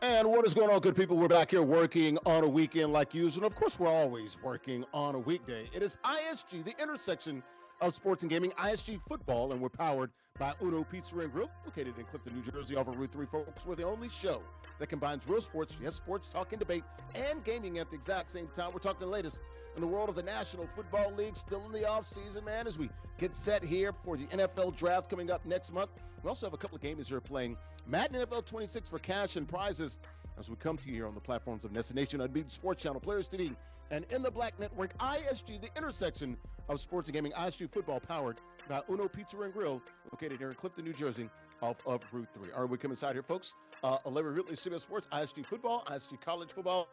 And what is going on, good people? We're back here working on a weekend like usual. And of course, we're always working on a weekday. It is ISG, the intersection of sports and gaming, ISG football, and we're powered by Uno Pizza and Grill, located in Clifton, New Jersey, off of Route 3. Folks, we're the only show that combines real sports, yes, sports talk and debate, and gaming at the exact same time. We're talking the latest in the world of the National Football League, still in the offseason, man, as we get set here for the NFL draft coming up next month. We also have a couple of gamers here playing Madden NFL 26 for cash and prizes as we come to you here on the platforms of NESN Nation, Unbeaten Sports Channel, Players TV, and in the Black Network, ISG, the intersection of sports and gaming, ISG football powered by Uno Pizza and Grill, located here in Clifton, New Jersey, off of Route 3. All right, we come inside here, folks. Larry Ridley, CBS Sports, ISG football, ISG college football,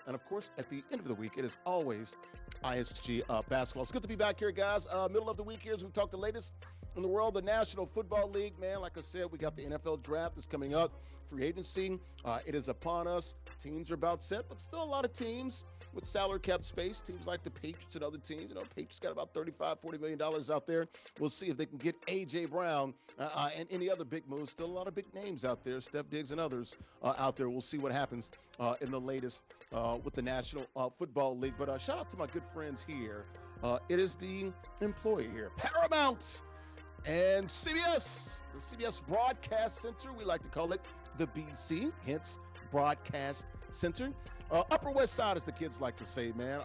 and of course, at the end of the week, it is always ISG basketball. It's good to be back here, guys. Middle of the week here as we talk the latest in the world of the National Football League, man. Like I said, we got the NFL draft that's coming up, free agency. It is upon us. Teams are about set, but still a lot of teams with salary cap space. Teams like the Patriots and other teams. You know, Patriots got about $35-40 million out there. We'll see if they can get A.J. Brown and any other big moves. Still a lot of big names out there, Steph Diggs and others out there. We'll see what happens in the latest with the National Football League. But shout out to my good friends here. It is the employee here, Paramount and CBS, the CBS Broadcast Center. We like to call it the BC, hence Broadcast Center. Upper West Side, as the kids like to say, man.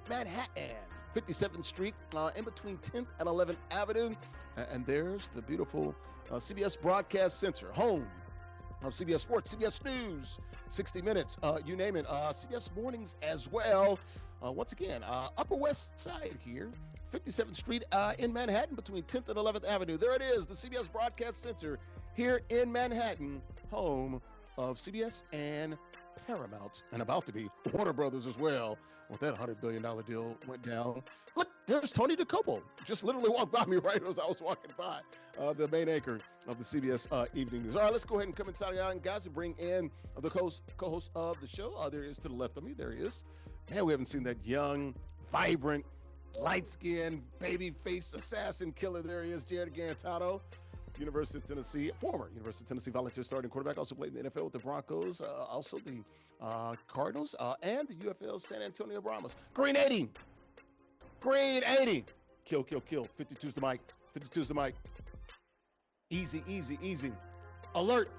Manhattan, 57th Street, in between 10th and 11th Avenue. And there's the beautiful CBS Broadcast Center, home of CBS Sports, CBS News, 60 Minutes, you name it. CBS Mornings as well. Once again, Upper West Side here, 57th Street in Manhattan, between 10th and 11th Avenue. There it is, the CBS Broadcast Center here in Manhattan, home of CBS and Paramount, and about to be Warner Brothers as well. With that $100 billion deal went down. Look, there's Tony DeCopo. Just literally walked by me right as I was walking by, the main anchor of the CBS Evening News. All right, let's go ahead and come inside, guys, and bring in the co-host of the show. There he is to the left of me. There he is. Man, we haven't seen that young, vibrant, light-skinned, baby-faced assassin killer. There he is, Jarrett Guarantano. University of Tennessee, former University of Tennessee volunteer starting quarterback, also played in the NFL with the Broncos, also the Cardinals, and the UFL San Antonio Brahmas. Green 80. Green 80. Kill. 52's the mic. 52's the mic. Easy. Alert.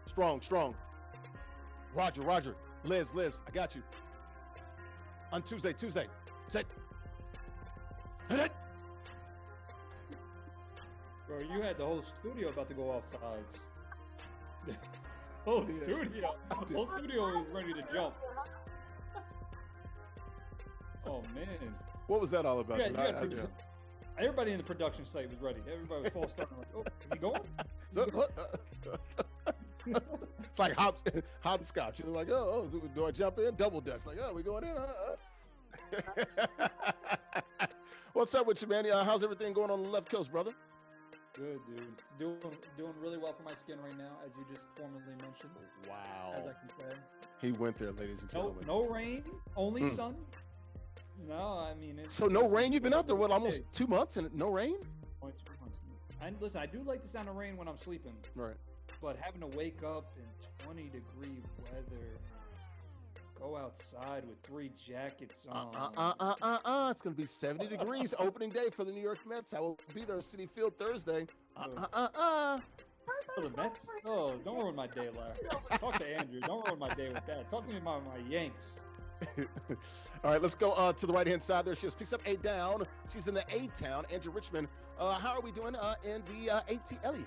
Strong. Roger. Liz, I got you. On Tuesday. Set. Hit it. Bro, you had the whole studio about to go off sides. The whole studio was ready to jump. Oh, man. What was that all about? Everybody in the production site was ready. Everybody was false starting. Like, oh, is he going? It's like hopscotch. You're like, oh, do I jump in? Double dutch. Like, oh, we going in? What's up with you, man? How's everything going on the left coast, brother? Good, dude. It's doing really well for my skin right now, as you just formally mentioned. Wow. As I can say. He went there, ladies and gentlemen. No rain, only sun. No, I mean... So no rain? You've been out there, what, almost 2 months and no rain? 2 months. And listen, I do like the sound of rain when I'm sleeping. Right. But having to wake up in 20-degree weather, go outside with 3 jackets on. It's going to be 70 degrees opening day for the New York Mets. I will be there, Citi Field, Thursday. For the Mets? Oh, don't ruin my day, Larry. Talk to Andrea. Don't ruin my day with that. Talk to me about my Yanks. All right, let's go to the right-hand side there. She just picks up A down. She's in the A-town, Andrea Richmond. How are we doing in the AT Elliott?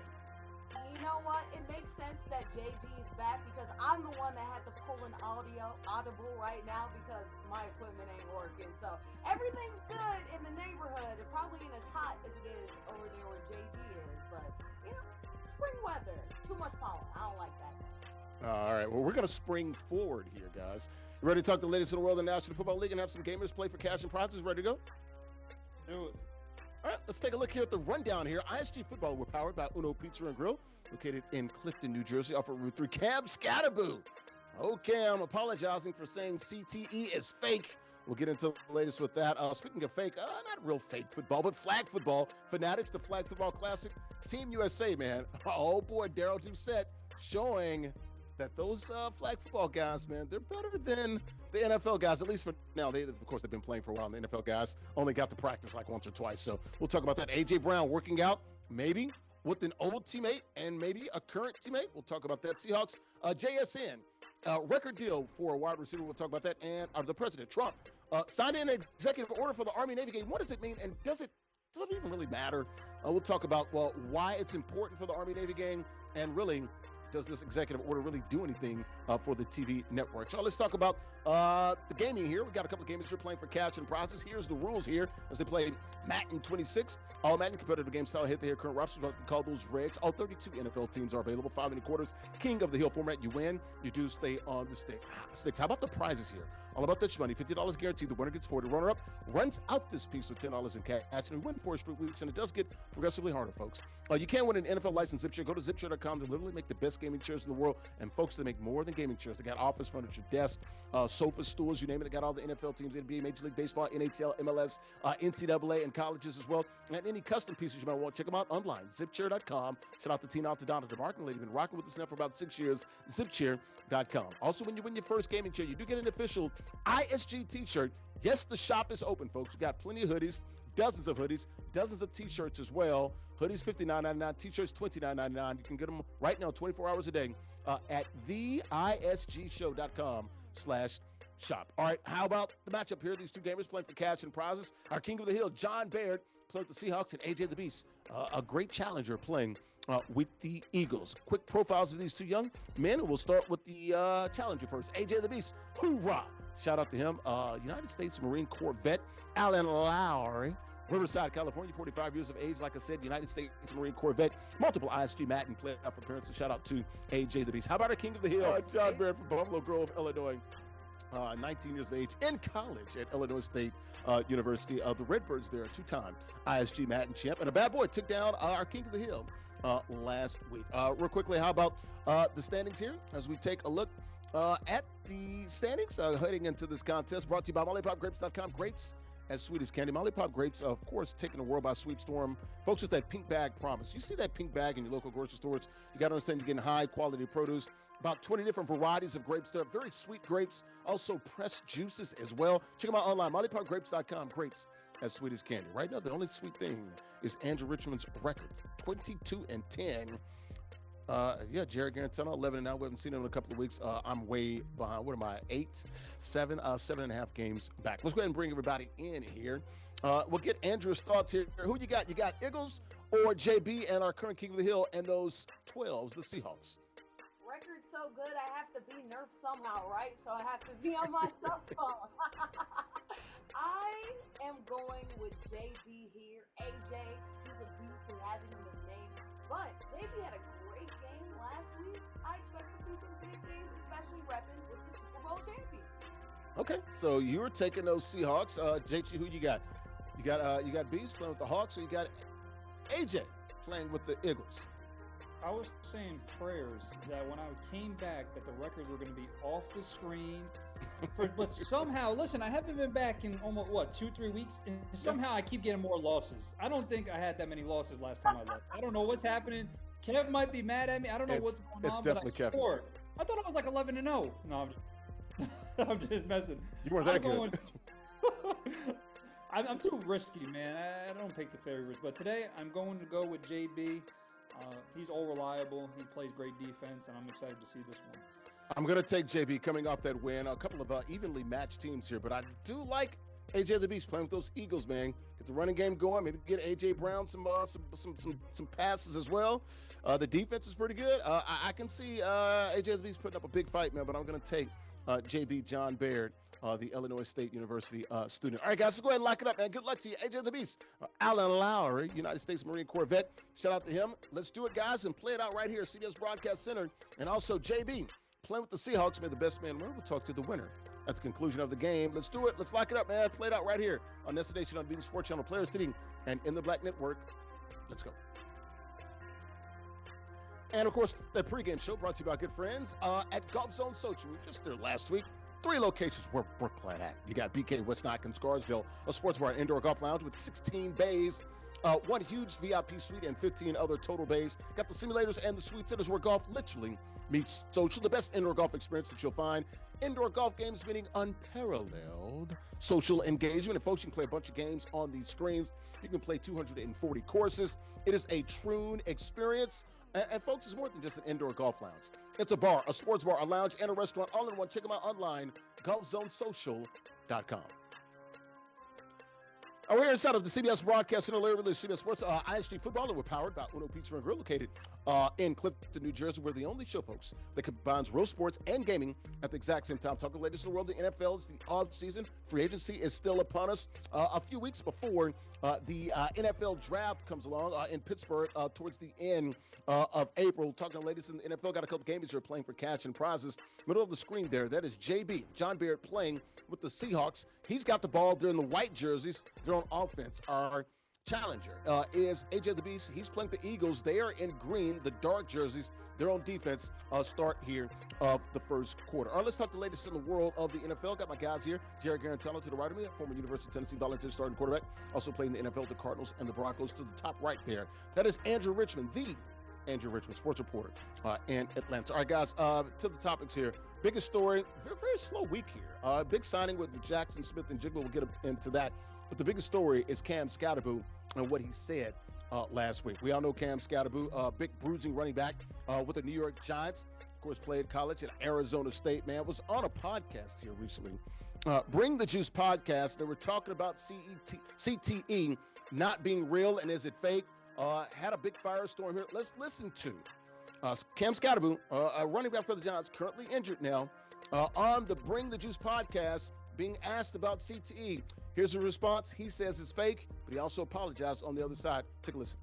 You know what? It makes sense that JG is back because I'm the one that had to pull an audible right now because my equipment ain't working. So everything's good in the neighborhood. It probably ain't as hot as it is over there where JG is, but you know, spring weather, too much pollen. I don't like that. All right, well, we're going to spring forward here, guys. You ready to talk the latest in the world of the National Football League and have some gamers play for cash and prizes? Ready to go? Do it. All right, let's take a look here at the rundown here. ISG football, we're powered by Uno Pizza and Grill, located in Clifton, New Jersey, off of Route 3. Cab Skattebo. Okay, I'm apologizing for saying CTE is fake. We'll get into the latest with that. Speaking of fake, not real fake football, but flag football. Fanatics, the Flag Football Classic, Team USA, man. Oh, boy, Daryl Doucette showing that those flag football guys, man, they're better than the NFL guys, at least for now. Of course, they've been playing for a while, and the NFL guys only got to practice like once or twice. So we'll talk about that. A.J. Brown working out, maybe with an old teammate and maybe a current teammate. We'll talk about that. Seahawks, JSN, record deal for a wide receiver. We'll talk about that. And the president, Trump, signed in an executive order for the Army-Navy game. What does it mean, and does it even really matter? We'll talk about, why it's important for the Army-Navy game, and really, does this executive order really do anything for the TV network? So let's talk about the gaming here. We got a couple of gamers here playing for cash and prizes. Here's the rules here as they play Madden 26. All Madden competitive game style hit the current rosters, what we call those regs. All 32 NFL teams are available. 5 inning quarters. King of the Hill format. You win. You do stay on the sticks. How about the prizes here? All about that money. $50 guaranteed. The winner gets 40. The runner-up runs out this piece with $10 in cash. And we win 4 straight weeks, and it does get progressively harder, folks. You can win an NFL license Zipchair. Go to zipchair.com to literally make the best gaming chairs in the world. And folks, they make more than gaming chairs. They got office furniture, desks, sofas, stools, you name it. They got all the NFL teams, NBA, Major League Baseball, NHL, MLS, NCAA, and colleges as well. And any custom pieces you might want, check them out online. Zipchair.com. Shout out to Tina, out to Donna, the marketing lady. Been rocking with us now for about 6 years. Zipchair.com. Also, when you win your first gaming chair, you do get an official ISG t-shirt. Yes, the shop is open, folks. We got plenty of hoodies, dozens of hoodies, dozens of t-shirts as well. Hoodies $59.99, t-shirts $29.99. You can get them right now 24 hours a day at theisgshow.com/shop. All right, how about the matchup here? These two gamers playing for cash and prizes. Our king of the hill, JBaird, playing with the Seahawks, and AJ the Beast, a great challenger playing with the Eagles. Quick profiles of these two young men, and we'll start with the challenger first. AJ the Beast, hoorah! Shout out to him. United States Marine Corps vet, Alan Lowry, Riverside, California, 45 years of age. Like I said, United States Marine Corps vet, multiple ISG Madden playoff appearances. Shout out to AJ the Beast. How about our king of the hill, JBaird from Buffalo Grove, Illinois. 19 years of age, in college at Illinois State University. The Redbirds there, a 2-time ISG Madden champ. And a bad boy took down our king of the hill last week. Real quickly, how about the standings here as we take a look at the standings heading into this contest, brought to you by MollyPopGrapes.com. Grapes as sweet as candy. Molly Pop Grapes, of course, taking the world by sweep storm. Folks, with that pink bag promise. You see that pink bag in your local grocery stores, you got to understand you're getting high quality produce. About 20 different varieties of grapes there. Very sweet grapes. Also pressed juices as well. Check them out online, MollyPopGrapes.com. Grapes as sweet as candy. Right now, the only sweet thing is Andrew Richmond's record, 22-10. Jarrett Guarantano, 11-0. We haven't seen him in a couple of weeks. I'm way behind. What am I? 7.5 games back. Let's go ahead and bring everybody in here. We'll get Andrew's thoughts here. Who you got? You got Eagles or JB and our current king of the hill and those 12s, the Seahawks? Record's so good, I have to be nerfed somehow, right? So I have to be on my cell phone. I am going with JB here. AJ, he's a beast. He has it in his name. But JB had a great game last week. I expect to see some big things, especially repping with the Super Bowl champion. Okay, so you're taking those Seahawks. JG, who you got? You got Beast playing with the Hawks, or you got AJ playing with the Eagles? I was saying prayers that when I came back that the records were going to be off the screen. But somehow, listen, I haven't been back in almost, 2-3 weeks? And somehow I keep getting more losses. I don't think I had that many losses last time I left. I don't know what's happening. Kev might be mad at me. I don't know what's going on. It's definitely Kevin. I thought I was like 11-0. No, I'm just messing. You weren't that good. I'm too risky, man. I don't pick the favorites. But today, I'm going to go with JB. He's all reliable. He plays great defense, and I'm excited to see this one. I'm going to take JB coming off that win. A couple of evenly matched teams here, but I do like AJ the Beast playing with those Eagles, man. Get the running game going. Maybe get AJ Brown some passes as well. The defense is pretty good. I can see AJ the Beast putting up a big fight, man, but I'm going to take JB JBaird, the Illinois State University student. All right, guys, let's go ahead and lock it up, man. Good luck to you. AJ the Beast, Alan Lowry, United States Marine Corps vet. Shout out to him. Let's do it, guys, and play it out right here, CBS Broadcast Center. And also JB, playing with the Seahawks, may the best man win. We'll talk to the winner at the conclusion of the game. Let's do it. Let's lock it up, man. Play it out right here on NESN Nation on Beating Sports Channel, Players TV, and in the Black Network. Let's go. And, of course, the pregame show brought to you by good friends at Golf Zone Sochi. We were just there last week. 3 locations where we're playing at. You got BK West Knock in Scarsdale, a sports bar and indoor golf lounge with 16 bays. one huge VIP suite and 15 other total bays. Got the simulators and the suite centers where golf literally meets social. The best indoor golf experience that you'll find. Indoor golf games meaning unparalleled social engagement. And folks, you can play a bunch of games on these screens. You can play 240 courses. It is a true experience. And folks, it's more than just an indoor golf lounge. It's a bar, a sports bar, a lounge, and a restaurant all in one. Check them out online, golfzonesocial.com. We're here inside of the CBS Broadcast Center, Larry Ridley, CBS Sports, ISG Football, and we're powered by Uno Pizza and Grill, located in Clifton, New Jersey. We're the only show, folks, that combines real sports and gaming at the exact same time. Talking the latest in the world, the NFL is the off season. Free agency is still upon us. A few weeks before the NFL draft comes along in Pittsburgh towards the end of April. Talking the latest in the NFL, got a couple games here playing for cash and prizes. Middle of the screen there, that is JBaird playing with the Seahawks. He's got the ball. They're in the white jerseys. They're on offense. Our challenger is AJ the Beast. He's playing the Eagles. They are in green, the dark jerseys. They're on defense. Start here of the first quarter. All right, let's talk the latest in the world of the NFL. Got my guys here. Jarrett Guarantano to the right of me, former University of Tennessee volunteer starting quarterback. Also playing the NFL, the Cardinals, and the Broncos. To the top right there, that is Andrea Richmond, the Andrea Richmond, sports reporter in Atlanta. All right, guys, to the topics here. Biggest story, very, very slow week here. Big signing with the Jaxon Smith-Njigba. We'll get into that. But the biggest story is Cam Skattebo and what he said last week. We all know Cam Skattebo, big bruising running back with the New York Giants. Of course, played college at Arizona State, man. Was on a podcast here recently. Bring the Juice podcast. They were talking about CTE not being real and is it fake? Had a big firestorm here. Let's listen to Cam Skattebo, a running back for the Giants, currently injured now, on the Bring the Juice podcast, being asked about CTE. Here's a response. He says it's fake, but he also apologized on the other side. Take a listen.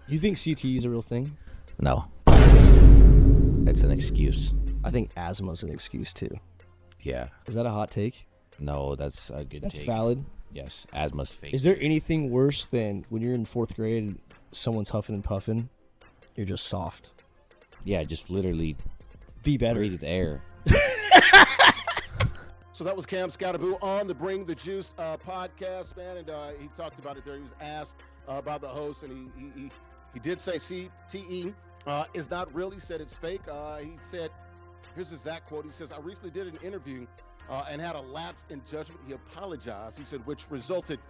You think CTE is a real thing? No. It's an excuse. I think asthma's an excuse too. Yeah. Is that a hot take? No, that's a good That's take. valid. Yes, asthma's fake. Is there anything worse than when you're in 4th grade and someone's huffing and puffing, you're just soft? Yeah, just literally Be better. breathe air. So that was Cam Skattebo on the Bring the Juice podcast, man, and he talked about it there. He was asked by the host, and he did say CTE is not real. He said it's fake. He said, here's his exact quote. He says, I recently did an interview and had a lapse in judgment. He apologized, he said, which resulted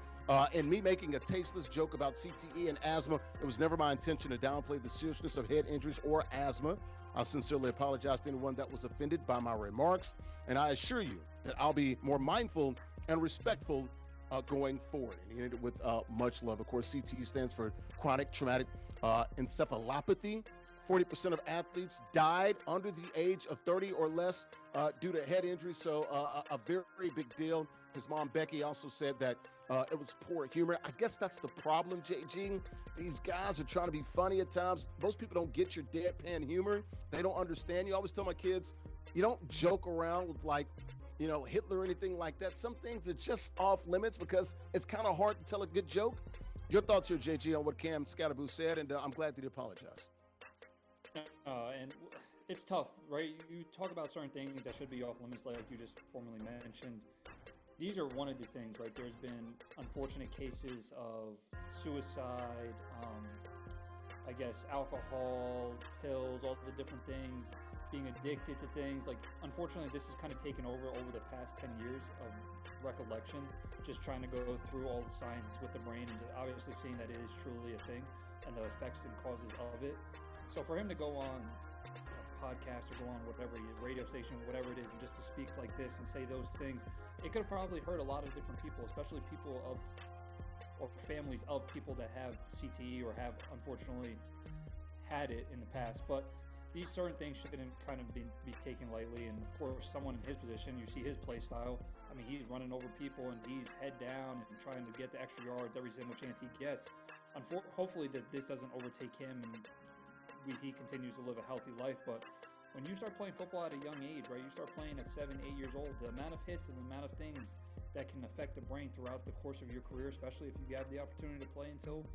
in me making a tasteless joke about CTE and asthma. It was never my intention to downplay the seriousness of head injuries or asthma. I sincerely apologize to anyone that was offended by my remarks, and I assure you that I'll be more mindful and respectful going forward. And he ended it with much love. Of course, CTE stands for chronic traumatic encephalopathy. 40% of athletes died under the age of 30 or less due to head injury, so a very, very big deal. His mom, Becky, also said that it was poor humor. I guess that's the problem, JG. These guys are trying to be funny at times. Most people don't get your deadpan humor. They don't understand you. I always tell my kids, you don't joke around with, like, you know, Hitler or anything like that. Some things are just off limits because it's kind of hard to tell a good joke. Your thoughts here, JG, on what Cam Skattebo said, and I'm glad that he apologized. And it's tough, right? You talk about certain things that should be off limits, like you just formally mentioned. These are one of the things, right? There's been unfortunate cases of suicide, I guess alcohol, pills, all the different things, being addicted to things. Like, unfortunately, this has kind of taken over the past 10 years of recollection, just trying to go through all the science with the brain and just obviously seeing that it is truly a thing and the effects and causes of it. So for him to go on a podcast or go on whatever radio station, whatever it is, and just to speak like this and say those things, it could have probably hurt a lot of different people, especially people of or families of people that have CTE or have unfortunately had it in the past. But these certain things shouldn't kind of be taken lightly. And of course, someone in his position, you see his play style. I mean, he's running over people and he's head down and trying to get the extra yards every single chance he gets. Hopefully that this doesn't overtake him and he continues to live a healthy life. But when you start playing football at a young age, right, you start playing at 7, 8 years old, the amount of hits and the amount of things that can affect the brain throughout the course of your career, especially if you have the opportunity to play until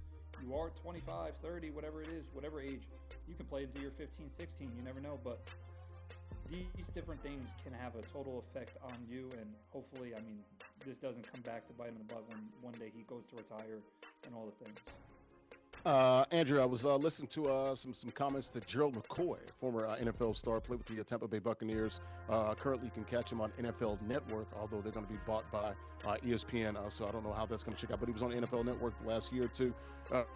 you are 25, 30, whatever it is, whatever age, you can play until you're 15, 16, you never know. But these different things can have a total effect on you, and hopefully, I mean, this doesn't come back to bite him in the butt when one day he goes to retire and all the things. Andrea, I was listening to some comments to Gerald McCoy, former NFL star, played with the Tampa Bay Buccaneers. Currently, you can catch him on NFL Network, although they're going to be bought by ESPN, so I don't know how that's going to shake out. But he was on the NFL Network the last year or two.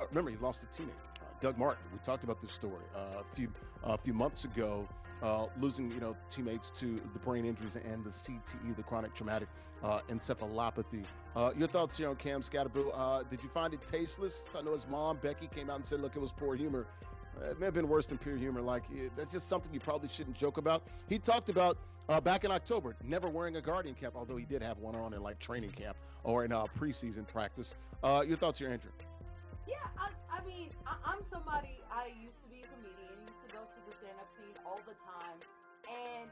Remember, he lost a teammate, Doug Martin. We talked about this story a few months ago. Losing, teammates to the brain injuries and the CTE, the chronic traumatic encephalopathy. Your thoughts here on Cam Skattebo? Did you find it tasteless? I know his mom, Becky, came out and said, look, it was poor humor. It may have been worse than pure humor. That's just something you probably shouldn't joke about. He talked about back in October, never wearing a Guardian cap, although he did have one on in training camp or in preseason practice. Your thoughts here, Andrew? Yeah, I mean, I'm somebody, I used to be a comedian, used to go to the stand-up scene all the time, and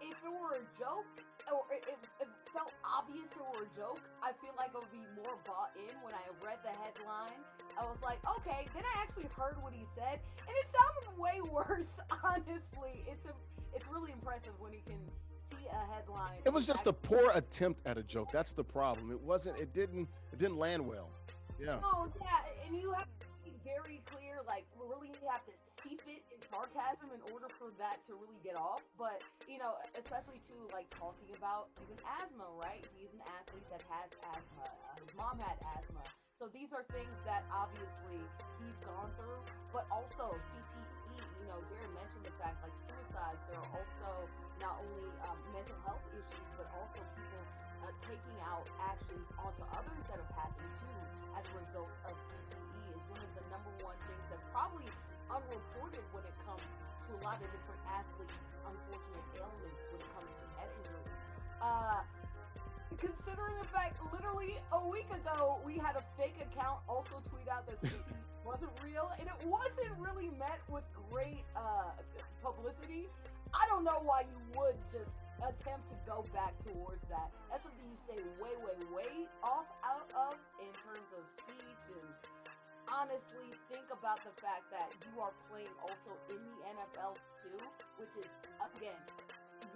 if it were a joke, or it felt obvious it were a joke, I feel like I would be more bought in when I read the headline. I was like, okay, then I actually heard what he said, and it sounded way worse, honestly. It's really impressive when he can see a headline. It was just a poor attempt at a joke. That's the problem. It didn't land well. Yeah. Oh, yeah, and you have to be very clear, really have to seep it in sarcasm in order for that to really get off. But, especially too, talking about even asthma, right? He's an athlete that has asthma. His mom had asthma. So these are things that obviously he's gone through, but also CTE, Jarrett mentioned the fact, suicides, there are also not only mental health issues, but also people taking out actions onto others that have happened too as a result of CTE is one of the number one things that's probably unreported when it comes to a lot of different athletes' unfortunate ailments when it comes to head injuries. Considering the fact, literally a week ago, we had a fake account also tweet out that CTE wasn't real, and it wasn't really met with great publicity. I don't know why you would just attempt to go back towards that. That's something you stay way, way, way out of in terms of speech, and honestly think about the fact that you are playing also in the NFL too, which is, again,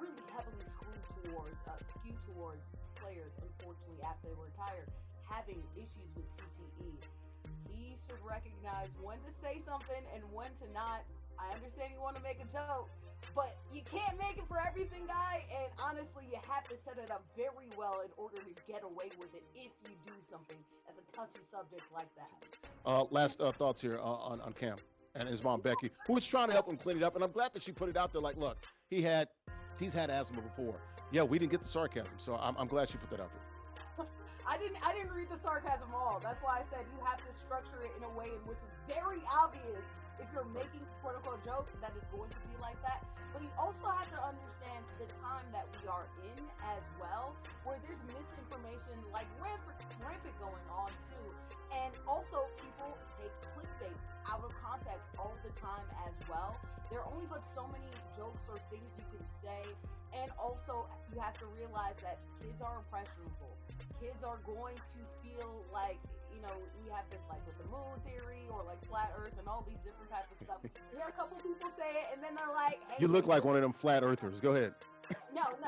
really heavily skewed towards players, unfortunately, after they retire, having issues with CTE. He should recognize when to say something and when to not. I understand you want to make a joke, but you can't make it for everything, guy, and honestly, you have to set it up very well in order to get away with it if you do something as a touchy subject like that. Last thoughts here on Cam and his mom, Becky, who was trying to help him clean it up, and I'm glad that she put it out there look, he's had asthma before. Yeah, we didn't get the sarcasm, so I'm glad she put that out there. I didn't read the sarcasm at all. That's why I said you have to structure it in a way in which it's very obvious if you're making a quote-unquote joke that is going to be like that. But you also have to understand the time that we are in as well, where there's misinformation rampant going on too. And also people take clickbait out of context all the time as well. There are only but so many jokes or things you can say. And also you have to realize that kids are impressionable. Kids are going to feel like, we have this with the moon theory or flat earth and all these different types of stuff. You hear a couple people say it and then they're like, hey. You look like one of them flat earthers. Go ahead. No. Go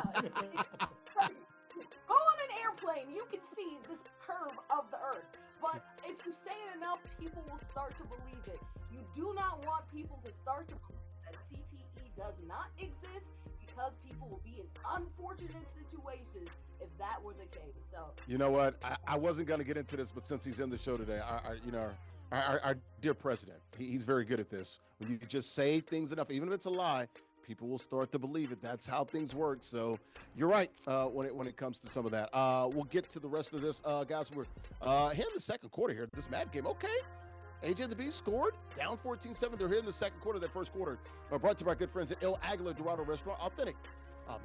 on an airplane. You can see this curve of the earth. But if you say it enough, people will start to believe it. You do not want people to start to believe that CTE does not exist, because people will be in unfortunate situations if that were the case. So you know what? I wasn't going to get into this, but since he's in the show today, our dear president, he's very good at this. When you just say things enough, even if it's a lie, people will start to believe it. That's how things work. So you're right when it comes to some of that. We'll get to the rest of this, guys. We're here in the second quarter here. This Madden game, okay. AJ the Beast scored, down 14-7. They're here in the second quarter. That first quarter brought to you by good friends at El Aguila Dorado Restaurant. Authentic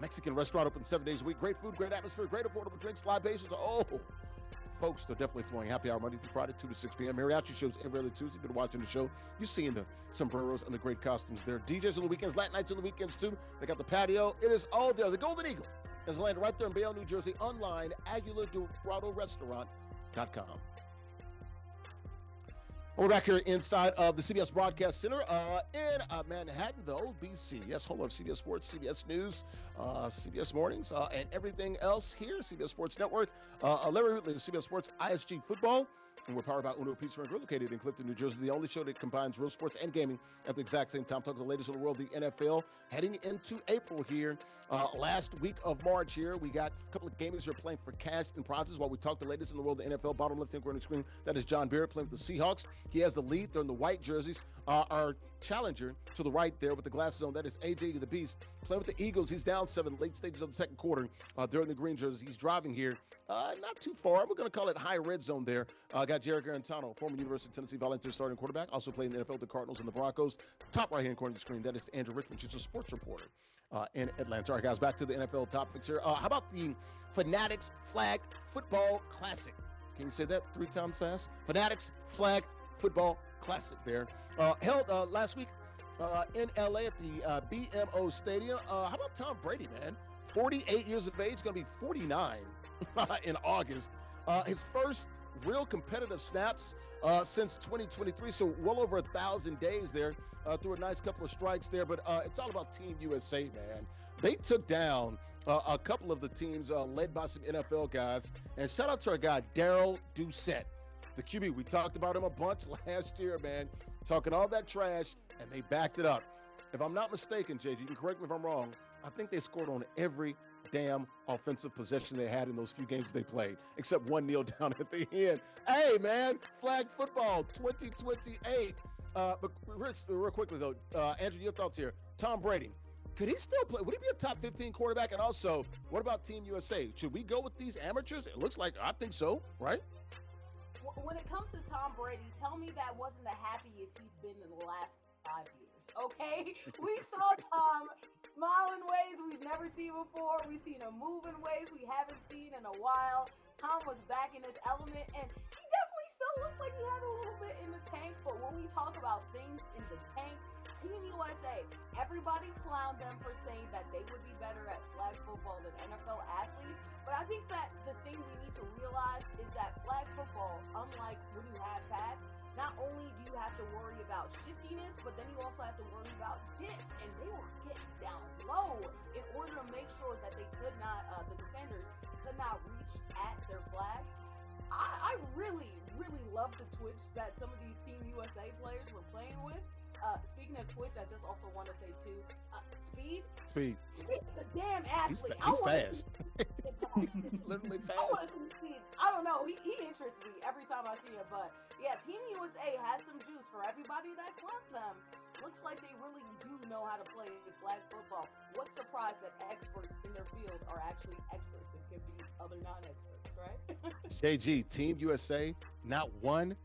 Mexican restaurant, open 7 days a week. Great food, great atmosphere, great affordable drinks, libations. Oh, folks, they're definitely flowing. Happy hour Monday through Friday, 2 to 6 p.m. Mariachi shows every other Tuesday. Been watching the show. You're seeing the sombreros and the great costumes there. DJs on the weekends, Latin nights on the weekends too. They got the patio. It is all there. The Golden Eagle is landed right there in Bayonne, New Jersey. Online, AguilaDoradoRestaurant.com. We're back here inside of the CBS Broadcast Center in Manhattan, the old BC. Yes, home of CBS Sports, CBS News, CBS Mornings, and everything else here, CBS Sports Network. Larry Ridley, CBS Sports, ISG Football. and we're powered by Uno Pizza and Grill, located in Clifton, New Jersey, the only show that combines real sports and gaming at the exact same time. Talking the latest in the world, the NFL, heading into April here. Last week of March here, we got a couple of gamers who are playing for cash and prizes while we talk the latest in the world of the NFL. Bottom left-hand corner of the screen, that is JBaird playing with the Seahawks. He has the lead. They're in the white jerseys. Our challenger to the right there with the glasses on, that is AJ the Beast, playing with the Eagles. He's down 7, late stages of the second quarter. They're in the green jerseys. He's driving here, not too far. We're going to call it high red zone there. Got Jarrett Guarantano, former University of Tennessee volunteer starting quarterback, also playing in the NFL, the Cardinals and the Broncos. Top right-hand corner of the screen, that is Andrea Richmond. She's a sports reporter in Atlanta. All right, guys, back to the NFL topics here. How about the Fanatics Flag Football Classic? Can you say that 3 times fast? Fanatics Flag Football Classic there. Held last week in LA at the BMO Stadium. How about Tom Brady, man? 48 years of age, going to be 49 in August. His first real competitive snaps since 2023, so well over 1,000 days there. Threw a nice couple of strikes there, but it's all about Team USA, man. They took down a couple of the teams led by some NFL guys, and shout out to our guy, Darrell Doucette, the QB. We talked about him a bunch last year, man, talking all that trash, and they backed it up. If I'm not mistaken, JG, you can correct me if I'm wrong, I think they scored on every damn offensive possession they had in those few games they played, except one kneel down at the end. Hey, man, flag football 2028. But real quickly, though, Andrew, your thoughts here. Tom Brady, could he still play? Would he be a top 15 quarterback? And also, what about Team USA? Should we go with these amateurs? It looks like, I think so, right? When it comes to Tom Brady, tell me that wasn't the happiest he's been in the last 5 years, okay? We saw Tom smile in ways we've never seen before. We've seen him move in ways we haven't seen in a while. Tom was back in his element, and he definitely still looked like he had a little bit in the tank. But when we talk about things in the tank, Team USA, everybody clowned them for saying that they would be better at flag football than NFL athletes. But I think that the thing we need to realize is that flag football, unlike when you have pads, not only do you have to worry about shiftiness, but then you also have to worry about dip. And they were getting down low in order to make sure that they could not, the defenders could not reach at their flags. I really, really love the twitch that some of these Team USA players were playing with. Speaking of Twitch, I just also want to say too, Speed. Speed's a damn athlete. He's fast. He's literally fast. I don't know. He interests me every time I see him. But yeah, Team USA has some juice for everybody that clocked them. Looks like they really do know how to play flag football. What surprise that experts in their field are actually experts and can be other non-experts, right? JG, Team USA, not one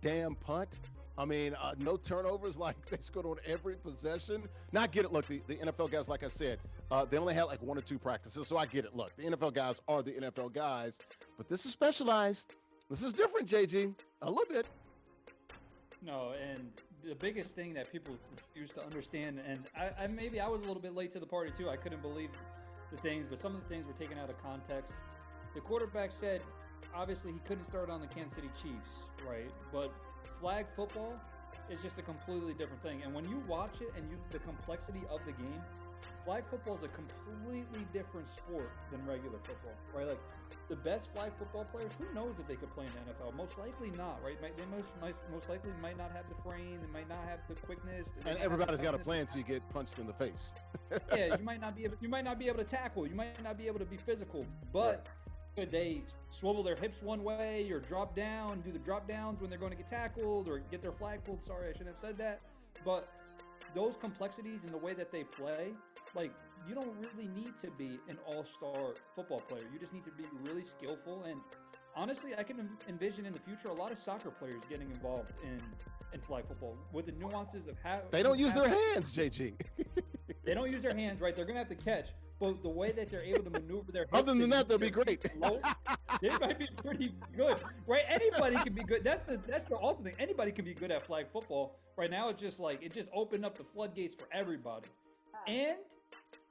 damn punt. I mean, no turnovers, like they scored on every possession. Now, I get it. Look, the NFL guys, like I said, they only had like 1 or 2 practices, so I get it. Look, the NFL guys are the NFL guys, but this is specialized. This is different, JG, a little bit. No, and the biggest thing that people refuse to understand, and I was a little bit late to the party too. I couldn't believe the things, but some of the things were taken out of context. The quarterback said, obviously, he couldn't start on the Kansas City Chiefs, right? But flag football is just a completely different thing. And when you watch it and the complexity of the game, flag football is a completely different sport than regular football, right? Like the best flag football players, who knows if they could play in the NFL? Most likely not, right? They most likely might not have the frame, they might not have the quickness. And everybody's got a plan until you get punched in the face. Yeah, you might not be able to tackle, you might not be able to be physical, but could they swivel their hips one way or drop down, do the drop downs when they're going to get tackled or get their flag pulled? Sorry, I shouldn't have said that. But those complexities in the way that they play, like, you don't really need to be an all-star football player. You just need to be really skillful. And honestly, I can envision in the future a lot of soccer players getting involved in flag football with the nuances of how they don't use their hands, JG. They don't use their hands, right? They're going to have to catch. But the way that they're able to maneuver their hips, other than that, they'll be great. They might be pretty good, right? Anybody can be good. That's the awesome thing. Anybody can be good at flag football. Right now, it's just like it just opened up the floodgates for everybody. And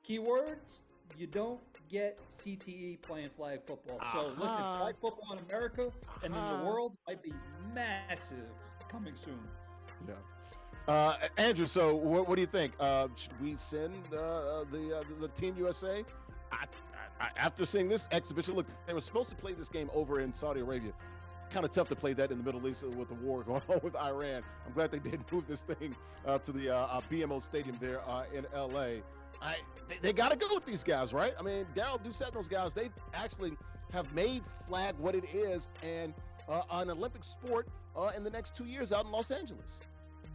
keywords, you don't get CTE playing flag football. So listen, flag football in America and in the world might be massive coming soon. Yeah. Andrew, so what do you think? Should we send the Team USA? After seeing this exhibition, look, they were supposed to play this game over in Saudi Arabia. kind of tough to play that in the Middle East with the war going on with Iran. I'm glad they did move this thing to the BMO Stadium there in L.A. They got to go with these guys, right? I mean, Daryl Doucette and those guys, they actually have made flag what it is and an Olympic sport in the next 2 years out in Los Angeles.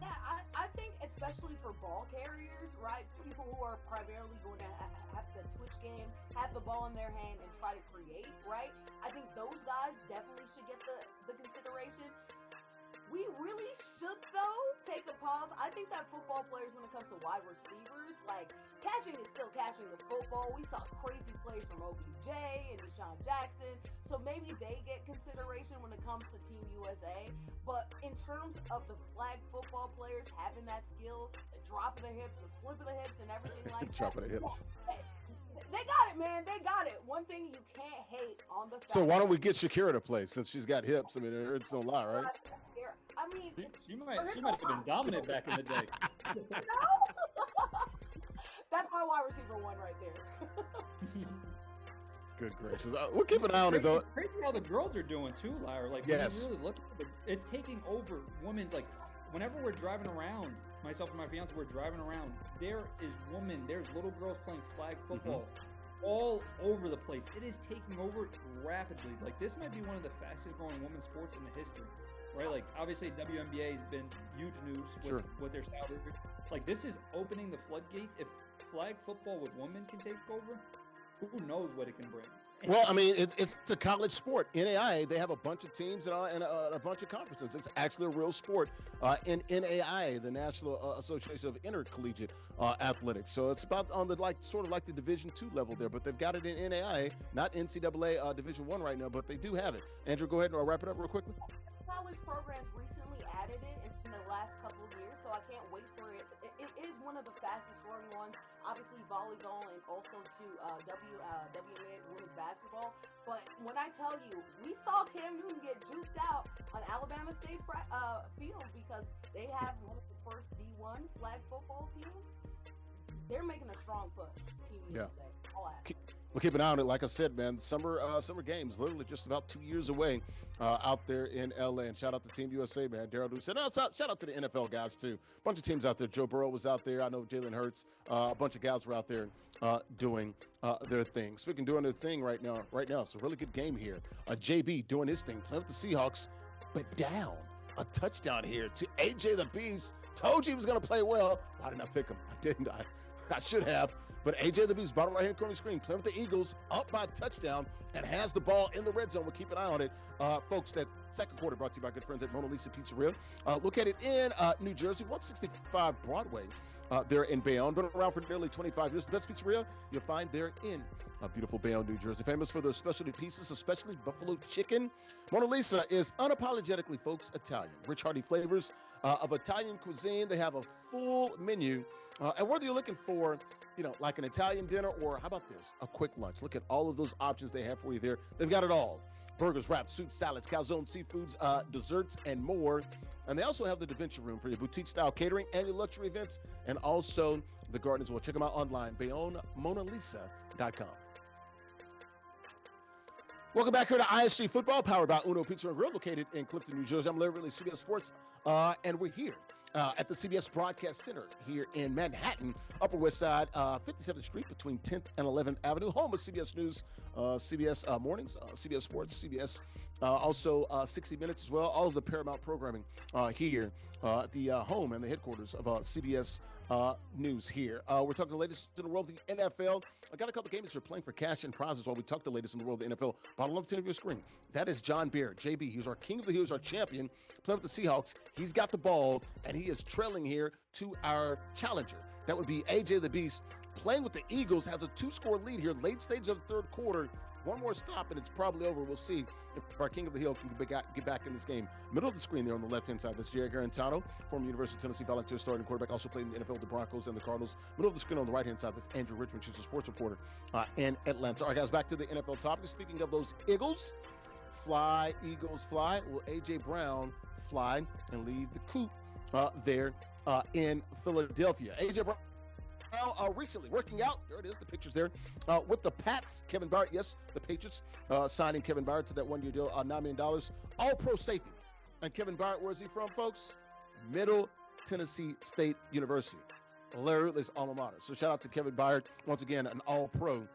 Yeah, I think especially for ball carriers, right? People who are primarily going to have the Twitch game, have the ball in their hand and try to create, right? I think those guys definitely should get the consideration. We really should, though, take a pause. I think that football players, when it comes to wide receivers, like, catching is still catching the football. We saw crazy plays from OBJ and Deshaun Jackson, so maybe they get consideration when it comes to Team USA. But in terms of the flag football players having that skill, the drop of the hips, the flip of the hips, and everything like that. Drop of the hips. They got it, man. They got it. One thing you can't hate on the fact. So why don't we get Shakira to play since she's got hips? I mean, it's no lie, right? I mean, she might have been dominant back in the day. No, that's my wide receiver one right there. Good gracious, we'll keep an eye on it though. Crazy how the girls are doing too, Larry. Like, yes, when you really look at it, it's taking over women's. Like, whenever we're driving around, myself and my fiance, we're driving around. There's little girls playing flag football. All over the place. It is taking over rapidly. Like, this might be one of the fastest growing women's sports in the history. Right, like, obviously WNBA has been huge news with their salary. Like, this is opening the floodgates. If flag football with women can take over, who knows what it can bring? Well, I mean, it's a college sport. NAIA, they have a bunch of teams and a bunch of conferences. It's actually a real sport in NAIA, the National Association of Intercollegiate Athletics. So it's about on the sort of like the Division II level there, but they've got it in NAIA, not NCAA Division I right now, but they do have it. Andrew, go ahead and wrap it up real quickly. College programs recently added it in the last couple of years, so I can't wait for it. It is one of the fastest growing ones, obviously volleyball and also to WNBA women's basketball. But when I tell you, we saw Cam Newton get juked out on Alabama State's field because they have one of the first D1 flag football teams. They're making a strong push, Team USA. We'll keep an eye on it. Like I said, man, summer games literally just about 2 years away out there in LA. And shout out to Team USA, man. Daryl Doucette. Shout out to the NFL guys, too. A bunch of teams out there. Joe Burrow was out there. I know Jalen Hurts. A bunch of guys were out there doing their thing. Speaking of doing their thing right now, it's a really good game here. JB doing his thing, playing with the Seahawks, but down. A touchdown here to AJ the Beast. Told you he was going to play well. Why didn't I pick him? I didn't. I should have. But AJ the Beast, bottom right-hand corner screen, playing with the Eagles, up by a touchdown, and has the ball in the red zone. We'll keep an eye on it. Folks, that second quarter brought to you by good friends at Mona Lisa Pizzeria. Look at it in New Jersey, 165 Broadway. They're in Bayonne, been around for nearly 25 years. The best pizzeria you'll find there in beautiful Bayonne, New Jersey. Famous for their specialty pieces, especially buffalo chicken. Mona Lisa is unapologetically, folks, Italian. Rich, hearty flavors of Italian cuisine. They have a full menu. And whether you're looking for, like an Italian dinner or how about this, a quick lunch. Look at all of those options they have for you there. They've got it all. Burgers, wraps, soups, salads, calzone, seafoods, desserts, and more. And they also have the Da Vinci Room for your boutique-style catering and your luxury events, and also the garden as well. Check them out online, BayonneMonaLisa.com. Welcome back here to ISG Football, powered by Uno Pizza and Grill, located in Clifton, New Jersey. I'm Larry Ridley, CBS Sports, and we're here at the CBS Broadcast Center here in Manhattan, Upper West Side, 57th Street between 10th and 11th Avenue, home of CBS News, CBS Mornings, CBS Sports, CBS, also 60 Minutes as well, all of the Paramount programming here at the home and the headquarters of CBS News here. We're talking the latest in the world of the NFL. I got a couple games that are playing for cash and prizes while we talk the latest in the world of the NFL. Bottom left of your screen, that is JBaird. JB, he's our king of the hills, our champion, playing with the Seahawks. He's got the ball, and he is trailing here to our challenger. That would be AJ the Beast, playing with the Eagles, has a 2-score lead here, late stage of the third quarter. One more stop, and it's probably over. We'll see if our King of the Hill can get back in this game. Middle of the screen there on the left-hand side, that's Jarrett Guarantano, former University of Tennessee Volunteer starting quarterback, also played in the NFL, the Broncos, and the Cardinals. Middle of the screen on the right-hand side, that's Andrea Richmond. She's a sports reporter in Atlanta. All right, guys, back to the NFL topic. Speaking of those Eagles, fly, Eagles, fly. Will A.J. Brown fly and leave the coop there in Philadelphia? A.J. Brown Brown recently working out. There it is, the pictures there. With the Pats, Kevin Byard. Yes, the Patriots signing Kevin Byard to that one-year deal, $9 million. All-pro safety. And Kevin Byard, where is he from, folks? Middle Tennessee State University. Larry Ridley's alma mater. So shout out to Kevin Byard. Once again, an all-pro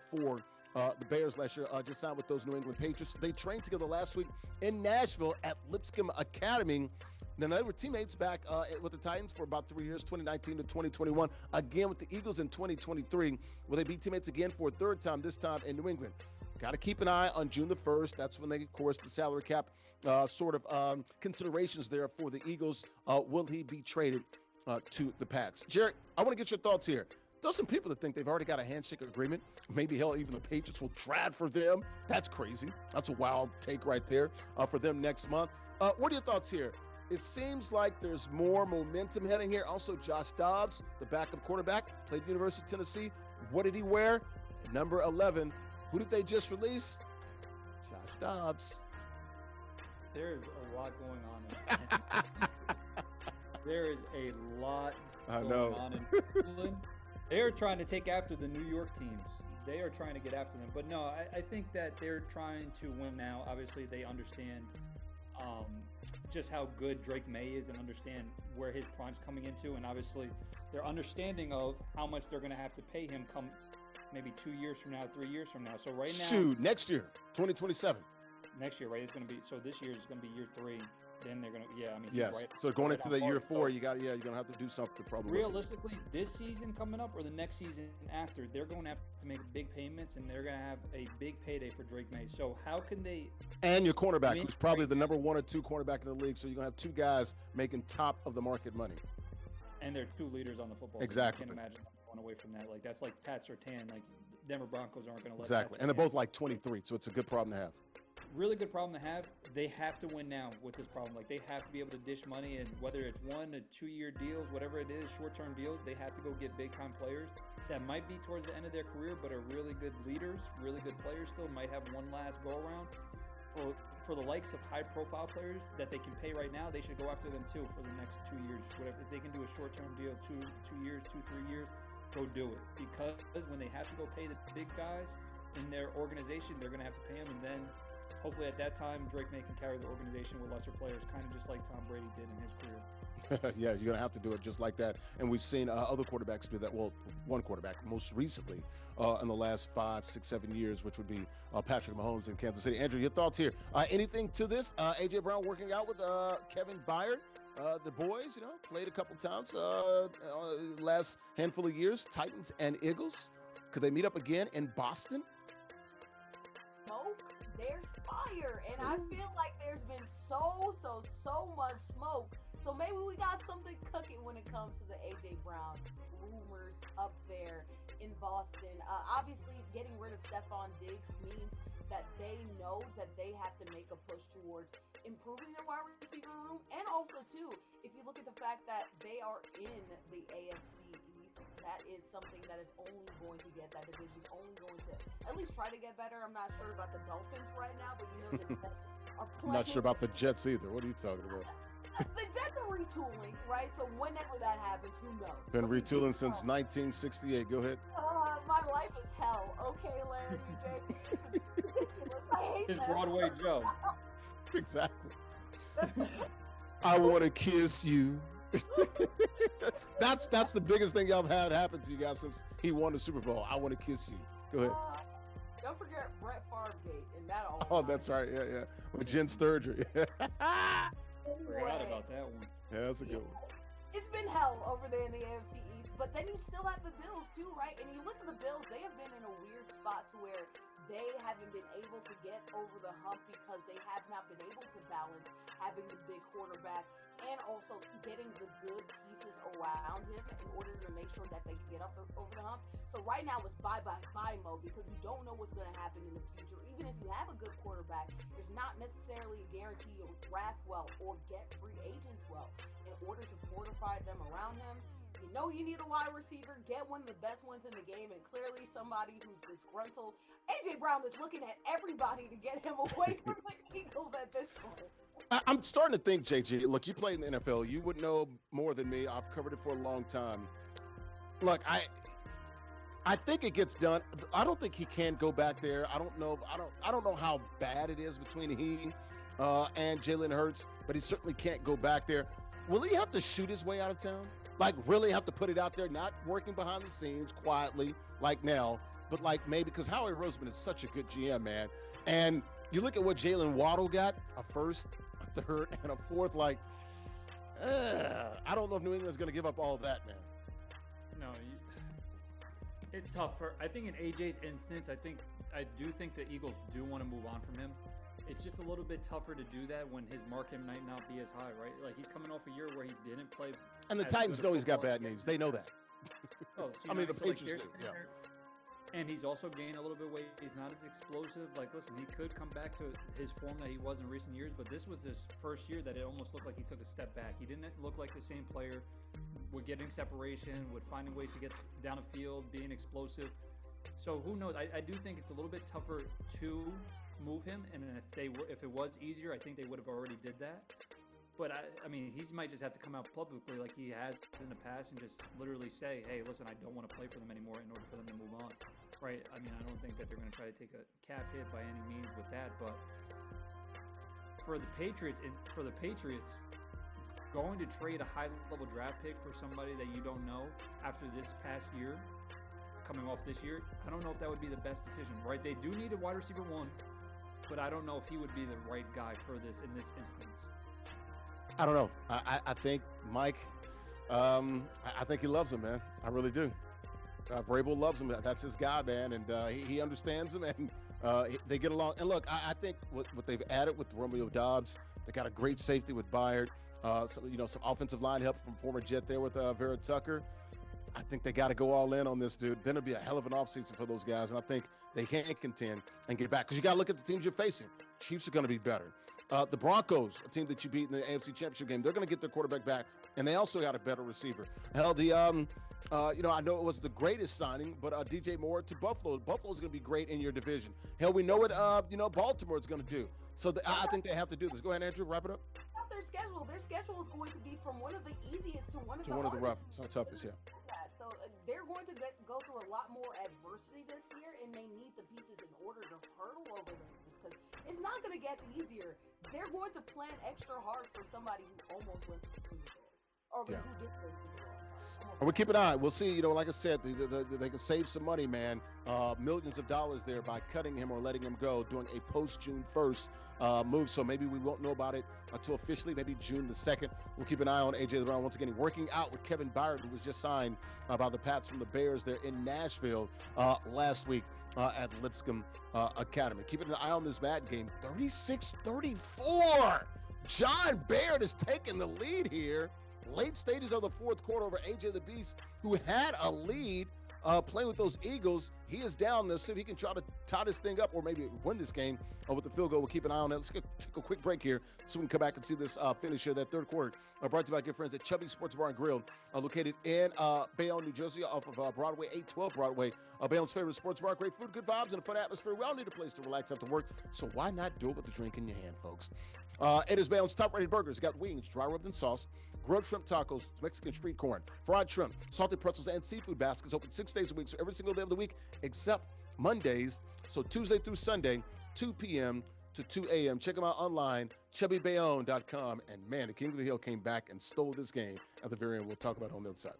for the Bears last year. Just signed with those New England Patriots. They trained together last week in Nashville at Lipscomb Academy. Then they were teammates back with the Titans for about 3 years, 2019 to 2021. Again with the Eagles in 2023. Will they be teammates again for a third time, this time in New England? Got to keep an eye on June the 1st. That's when they, of course, the salary cap considerations there for the Eagles. Will he be traded to the Pats? Jarrett, I want to get your thoughts here. There's some people that think they've already got a handshake agreement. Maybe, hell, even the Patriots will trade for them. That's crazy. That's a wild take right there for them next month. What are your thoughts here? It seems like there's more momentum heading here. Also, Josh Dobbs, the backup quarterback, played University of Tennessee. What did he wear? Number 11. Who did they just release? Josh Dobbs. There is a lot going on. There is a lot going on in Cleveland. They are trying to take after the New York teams. They are trying to get after them. But no, I think that they're trying to win now. Obviously, they understand just how good Drake May is and understand where his prime's coming into. And obviously, their understanding of how much they're going to have to pay him come maybe 2 years from now, 3 years from now. So right now. Shoot, next year, 2027. Next year, right? It's going to be, so this year is going to be year 3. Then they're going to, yeah, I mean, yes. Right, so going into the year 4, so you're going to have to do something probably. Realistically, this season coming up or the next season after, they're going to have to make big payments and they're going to have a big payday for Drake May. So how can they? And your cornerback, who's probably the number 1 or 2 cornerback in the league. So you're going to have 2 guys making top of the market money. And they're 2 leaders on the football team. Exactly. I can't imagine going away from that. Like, that's like Pat Surtain. Like, Denver Broncos aren't going to let Exactly. And they're both like 23, so it's a good problem to have. Really good problem to have. They have to win now with this problem. Like, they have to be able to dish money, and whether it's 1 or 2 year deals, whatever it is, short-term deals, they have to go get big-time players that might be towards the end of their career, but are really good leaders, really good players still, might have one last go-around. For the likes of high-profile players that they can pay right now, they should go after them too for the next 2 years. Whatever, if they can do a short-term deal, 2 years, 2-3 years, go do it. Because when they have to go pay the big guys in their organization, they're going to have to pay them, and then hopefully at that time, Drake May can carry the organization with lesser players, kind of just like Tom Brady did in his career. Yeah, you're going to have to do it just like that. And we've seen other quarterbacks do that. Well, one quarterback most recently in the last 5, 6, 7 years, which would be Patrick Mahomes in Kansas City. Andrew, your thoughts here? Anything to this? A.J. Brown working out with Kevin Byard. The boys, played a couple times last handful of years. Titans and Eagles. Could they meet up again in Boston? There's fire, and I feel like there's been so much smoke. So maybe we got something cooking when it comes to the A.J. Brown rumors up there in Boston. Obviously, getting rid of Stephon Diggs means that they know that they have to make a push towards improving their wide receiver room. And also, too, if you look at the fact that they are in the AFC East, that is something that is only going to get, that division is only going to at least try to get better. I'm not sure about the Dolphins right now, but the Dolphins are playing. I'm not sure about the Jets either. What are you talking about? The Jets are retooling, right? So whenever that happens, who knows? Been retooling since 1968. Go ahead. My life is hell. Okay, Larry, JB. It's ridiculous. I hate His that. Broadway Joe. Exactly. I want to kiss you. That's the biggest thing y'all have had happen to you guys since he won the Super Bowl. I want to kiss you. Go ahead. Don't forget Brett Favre-gate and that all. Oh, that's right. Yeah. With Jen Sturger. Forgot about that one. Yeah, that's a good one. It's been hell over there in the AFC East, but then you still have the Bills too, right? And you look at the Bills, they have been in a weird spot to where they haven't been able to get over the hump because they have not been able to balance having the big quarterback and also getting the good pieces around him in order to make sure that they can get up over the hump. So right now it's buy mode because you don't know what's going to happen in the future. Even if you have a good quarterback, there's not necessarily a guarantee you'll draft well or get free agents well. In order to fortify them around him, you know you need a wide receiver, get one of the best ones in the game, and clearly somebody who's disgruntled. A.J. Brown is looking at everybody to get him away from the Eagles at this point. I'm starting to think, JG, look, you played in the NFL. You would know more than me. I've covered it for a long time. look, I think it gets done. I don't think he can go back there. I don't know. I don't know how bad it is between he and Jalen Hurts, but he certainly can't go back there. Will he have to shoot his way out of town? Like, really have to put it out there, not working behind the scenes quietly like Nell, but like maybe because Howie Roseman is such a good GM, man. And you look at what Jalen Waddle got, a first, a third, and a fourth. Like, I don't know if New England's going to give up all of that, man. No, it's tough. I think in AJ's instance, I do think the Eagles do want to move on from him. It's just a little bit tougher to do that when his market might not be as high, right? Like, he's coming off a year where he didn't play. And the Titans know he's got bad names. They know that. Oh, I mean, the Patriots do, yeah. And he's also gained a little bit of weight. He's not as explosive. Like, listen, he could come back to his form that he was in recent years, but this was his first year that it almost looked like he took a step back. He didn't look like the same player with getting separation, with finding ways to get down the field, being explosive. So who knows? I do think it's a little bit tougher to move him, and if it was easier, I think they would have already did that. But I mean, he might just have to come out publicly like he has in the past and just literally say, hey, listen, I don't want to play for them anymore in order for them to move on, right? I mean, I don't think that they're going to try to take a cap hit by any means with that, but for the Patriots, going to trade a high-level draft pick for somebody that you don't know after this past year, coming off this year, I don't know if that would be the best decision, right? They do need a wide receiver one, but I don't know if he would be the right guy for this in this instance. I don't know. I think Mike, I think he loves him, man. I really do. Vrabel loves him. That's his guy, man, and he understands him, and they get along. And look, I think what they've added with Romeo Doubs, they got a great safety with Byard. Some offensive line help from former Jet there with Vera Tucker. I think they got to go all in on this, dude. Then it'll be a hell of an offseason for those guys, and I think they can contend and get back because you got to look at the teams you're facing. Chiefs are going to be better. The Broncos, a team that you beat in the AFC Championship game, they're going to get their quarterback back, and they also got a better receiver. Hell, I know it was the greatest signing, but DJ Moore to Buffalo. Buffalo's going to be great in your division. Hell, we know what Baltimore is going to do. So I think they have to do this. Go ahead, Andrew, wrap it up. Their schedule is going to be from one of the easiest to one of the toughest, yeah. So they're going to go through a lot more adversity this year, and they need the pieces in order to hurdle over them because it's not going to get easier. They're going to plan extra hard for somebody who almost went to the Super Bowl or who did go to the Super Bowl. And we keep an eye. We'll see. Like I said, they can save some money, man. Millions of dollars there by cutting him or letting him go, doing a post-June 1st move. So maybe we won't know about it until officially, maybe June the 2nd. We'll keep an eye on A.J. LeBron once again, working out with Kevin Byard, who was just signed by the Pats from the Bears there in Nashville last week at Lipscomb Academy. Keeping an eye on this Madden game, 36-34. JBaird is taking the lead here. Late stages of the fourth quarter over AJ the Beast, who had a lead playing with those Eagles. He is down. Let's see if he can try to tie this thing up or maybe win this game with the field goal. We'll keep an eye on that. Let's take a quick break here so we can come back and see this finish here, that third quarter. Brought to you by good friends at Chubby Sports Bar and Grill, located in Bayonne, New Jersey, off of Broadway, 812 Broadway. Bayonne's favorite sports bar. Great food, good vibes, and a fun atmosphere. We all need a place to relax after work, so why not do it with a drink in your hand, folks? It is Bayonne's top-rated burgers. Got wings, dry rubbed in sauce, grilled shrimp tacos, Mexican street corn, fried shrimp, salted pretzels, and seafood baskets. Open 6 days a week, so every single day of the week except Mondays. So Tuesday through Sunday, 2 p.m. to 2 a.m. Check them out online, chubbybayonne.com. And man, the King of the Hill came back and stole this game at the very end. We'll talk about it on the other side.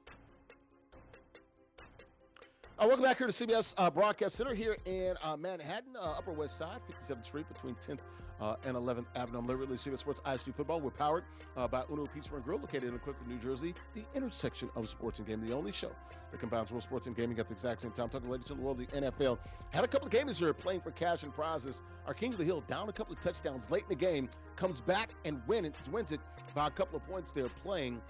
Welcome back here to CBS Broadcast Center here in Manhattan, Upper West Side, 57th Street between 10th and 11th Avenue. I'm Larry Ridley, CBS Sports ISG Football. We're powered by Uno Pizza and Grill, located in Clifton, New Jersey, the intersection of sports and gaming, the only show that combines real sports and gaming at the exact same time. Talking ladies in the world, the NFL. Had a couple of gamers here playing for cash and prizes. Our King of the Hill down a couple of touchdowns late in the game, comes back and wins it by a couple of points there playing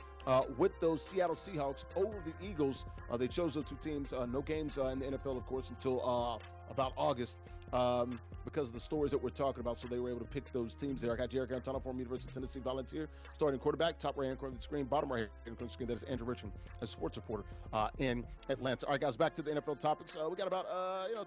with those Seattle Seahawks over the Eagles. They chose those two teams. No games in the NFL, of course, until about August because of the stories that we're talking about. So they were able to pick those teams there. I got Jarrett Guarantano, former University of Tennessee Volunteer, starting quarterback, top right hand corner of the screen, bottom right hand corner of the screen. That is Andrea Richmond, a sports reporter in Atlanta. All right, guys, back to the NFL topics. We got about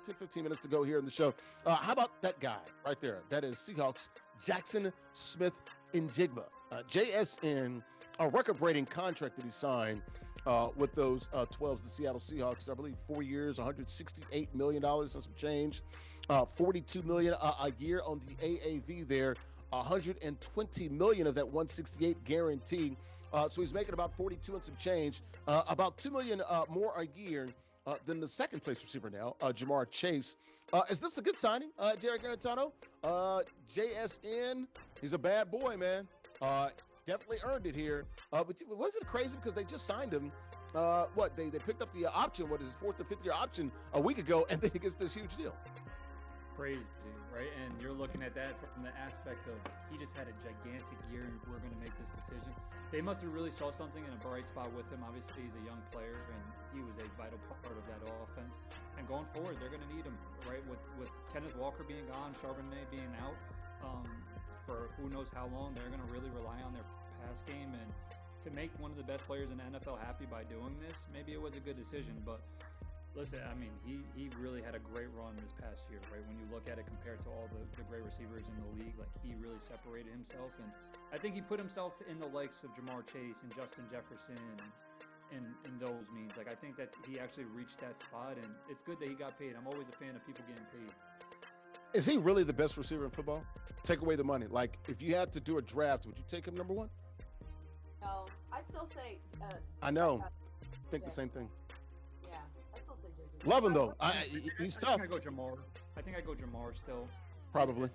10, 15 minutes to go here in the show. How about that guy right there? That is Seahawks Jaxon Smith-Njigba. JSN, a record-breaking contract that he signed with those 12s, the Seattle Seahawks. I believe 4 years, $168 million and some change, $42 million a year on the AAV there, $120 million of that 168 guaranteed. So he's making about 42 and some change, about $2 million more a year than the second place receiver now, Jamar Chase. Is this a good signing, Jarrett Guarantano? JSN, he's a bad boy, man. Definitely earned it here. But wasn't it crazy because they just signed him? They picked up the option, what is his 4th or 5th year option a week ago, and then he gets this huge deal. Crazy, right? And you're looking at that from the aspect of he just had a gigantic year and we're going to make this decision. They must have really saw something in a bright spot with him. Obviously, he's a young player and he was a vital part of that offense. And going forward, they're going to need him, right? With Kenneth Walker being gone, Charbonnet being out for who knows how long, they're going to really rely on their pass game. And to make one of the best players in the NFL happy by doing this, maybe it was a good decision. But listen, I mean, he really had a great run this past year, right? When you look at it compared to all the great receivers in the league, like he really separated himself. And I think he put himself in the likes of Jamar Chase and Justin Jefferson and those means. Like, I think that he actually reached that spot, and it's good that he got paid. I'm always a fan of people getting paid. Is he really the best receiver in football? Take away the money. Like, if you had to do a draft, would you take him number one? No, I'd still say. I know. Think the same thing. Yeah, I still say JJ. Love him though. He's tough. I think I go Jamar still. Probably.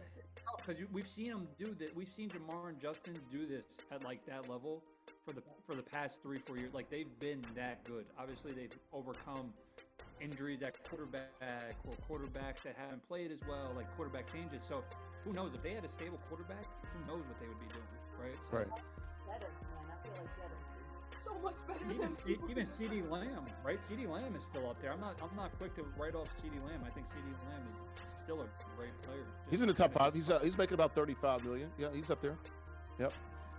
Because we've seen him do that. We've seen Jamar and Justin do this at like that level for the past 3-4 years. Like they've been that good. Obviously, they've overcome injuries at quarterback or quarterbacks that haven't played as well, like quarterback changes. So who knows if they had a stable quarterback? Who knows what they would be doing, right? So, right. Jettis, man, I feel like Jettis is so much better than even CeeDee Lamb, right? CeeDee Lamb is still up there. I'm not quick to write off CeeDee Lamb. I think CeeDee Lamb is still a great player. He's in the top 5. He's making about $35 million. Yeah, he's up there. Yep.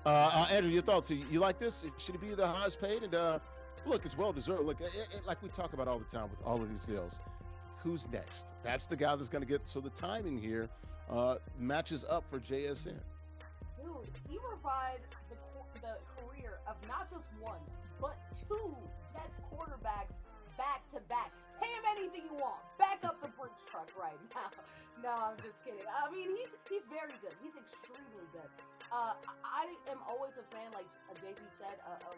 Andrew, your thoughts? You like this? Should he be the highest paid? And look, it's well deserved. Look, like we talk about all the time with all of these deals. Who's next? That's the guy that's going to get. So the timing here matches up for JSN. Dude, he revived the career of not just one, but 2 Jets quarterbacks back to back. Pay him anything you want. Back up the brick truck right now. No, I'm just kidding. I mean, he's very good. He's extremely good. I am always a fan, like JG said, of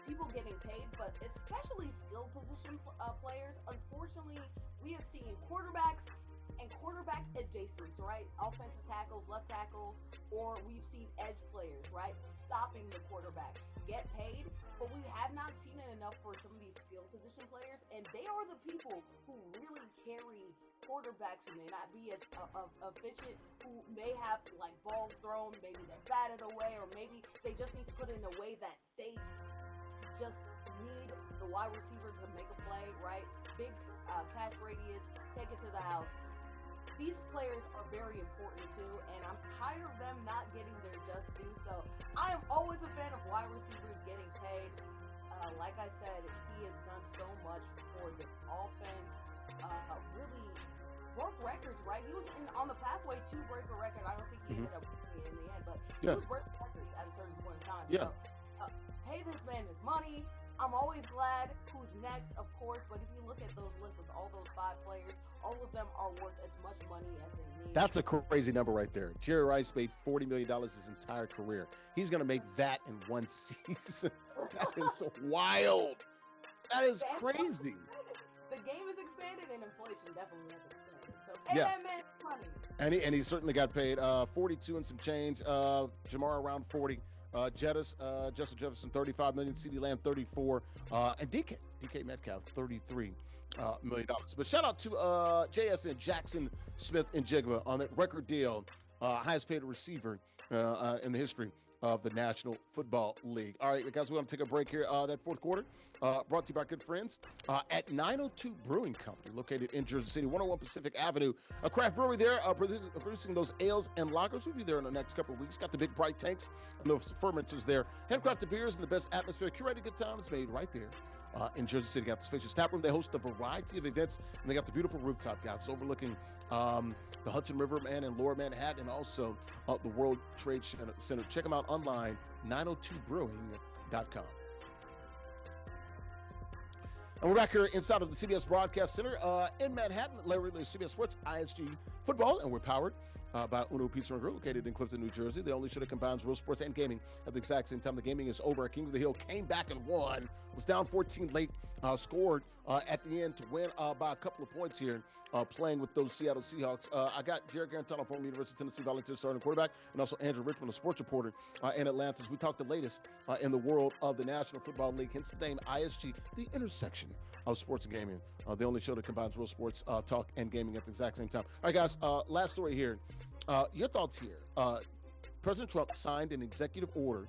people getting paid, but especially skill position players. Unfortunately, we have seen quarterbacks and quarterback adjacents, right? Offensive tackles, left tackles, or we've seen edge players, right? Stopping the quarterback get paid, but we have not seen it enough for some of these skill position players, and they are the people who really carry quarterbacks who may not be as efficient, who may have like balls thrown, maybe they're batted away, or maybe they just need to put it in a way that they just need the wide receiver to make a play, right? Big catch radius, take it to the house. These players are very important too, and I'm tired of them not getting their just due. So I am always a fan of wide receivers getting paid. Like I said, he has done so much for this offense. Really broke records, right? He was on the pathway to break a record. I don't think he ended up breaking it in the end, but he was breaking records at a certain point in time. Yeah. So, pay this man his money. I'm always glad who's next, of course, but if you look at those lists of all those 5 players, all of them are worth as much money as they need. That's a crazy number right there. Jerry Rice made $40 million his entire career. He's going to make that in one season. That is wild. That is crazy. The game is expanded and inflation definitely has expanded. So pay that man money. And he certainly got paid 42 and some change. Jamar around 40. Jettis, Justin Jefferson, $35 million, CeeDee Lamb, $34, and DK Metcalf, $33 million. But shout out to JSN, Jaxon Smith-Njigba, on that record deal, highest paid receiver in the history of the National Football League. All right, guys, we're going to take a break here. That fourth quarter, brought to you by good friends at 902 Brewing Company, located in Jersey City, 101 Pacific Avenue. A craft brewery there, producing those ales and lagers. We'll be there in the next couple of weeks. Got the big bright tanks and those fermenters there. Handcrafted beers in the best atmosphere. Curated good times made right there in Jersey City. Got the spacious tap room. They host a variety of events, and they got the beautiful rooftop, guys, overlooking the Hudson River, man, and Lower Manhattan, and also the World Trade Center. Check them out online, 902brewing.com. And we're back here inside of the CBS Broadcast Center in Manhattan. Larry Ridley, CBS Sports, ISG Football, and we're powered by Uno Pizza and Grill, located in Clifton, New Jersey. The only show that combines real sports and gaming at the exact same time. The gaming is over. King of the Hill came back and won. Was down 14 late, scored at the end to win by a couple of points here, playing with those Seattle Seahawks. I got Jarrett, Guarantano, former University of Tennessee volunteer starting quarterback, and also Andrea, Richmond, a sports reporter in Atlanta. As we talk the latest in the world of the National Football League, hence the name ISG, the intersection of sports and gaming. The only show that combines real sports talk and gaming at the exact same time. All right, guys, last story here. Your thoughts here. President Trump signed an executive order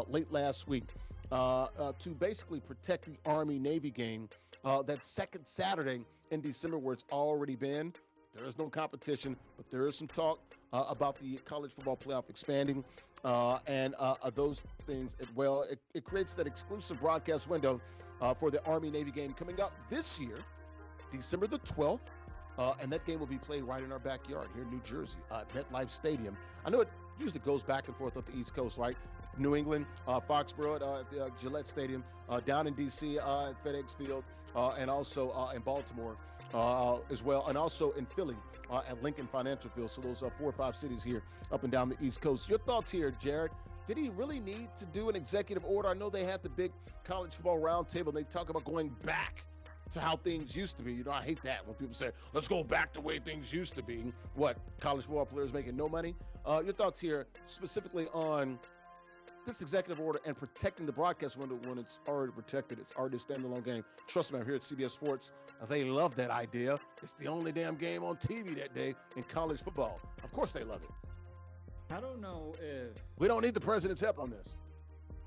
late last week to basically protect the Army-Navy game that second Saturday in December, where it's already been. There is no competition, but there is some talk about the college football playoff expanding and those things. It creates that exclusive broadcast window for the Army-Navy game coming up this year, December the 12th. And that game will be played right in our backyard here in New Jersey, at MetLife Stadium. I know it usually goes back and forth up the East Coast, right? New England, Foxborough at the Gillette Stadium, down in D.C. At FedEx Field, and also in Baltimore as well, and also in Philly at Lincoln Financial Field. So those are 4 or 5 cities here up and down the East Coast. Your thoughts here, Jarrett? Did he really need to do an executive order? I know they had the big college football roundtable, and they talk about going back to how things used to be. You know, I hate that when people say, let's go back to the way things used to be. What, college football players making no money? Your thoughts here specifically on this executive order and protecting the broadcast window when it's already protected. It's already a standalone game. Trust me, I'm here at CBS Sports. They love that idea. It's the only damn game on TV that day in college football. Of course they love it. I don't know if... We don't need the president's help on this.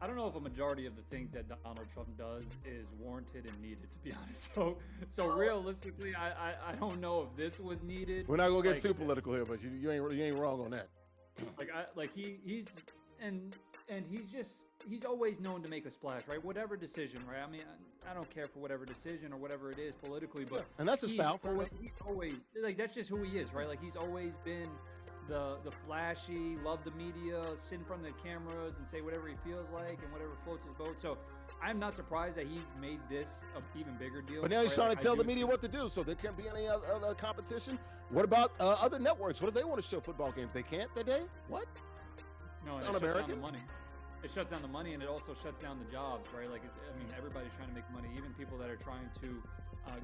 I don't know if a majority of the things that Donald Trump does is warranted and needed, to be honest. So realistically, I don't know if this was needed. We're not gonna get too political here, but you ain't wrong on that. He's always known to make a splash, right? Whatever decision, right? I mean, I don't care for whatever decision or whatever it is politically, but and that's a style for he's always that's just who he is, right? Like he's always been the flashy, love the media, sit in front of the cameras and say whatever he feels like and whatever floats his boat. So I'm not surprised that he made this an even bigger deal. But now he's trying to tell the media what to do, so there can't be any other competition. What about other networks? What if they want to show football games? They can't that day? What? No, it's un-American. un-American? Shuts down the money. It shuts down the money, and it also shuts down the jobs, right? Like, everybody's trying to make money, even people that are trying to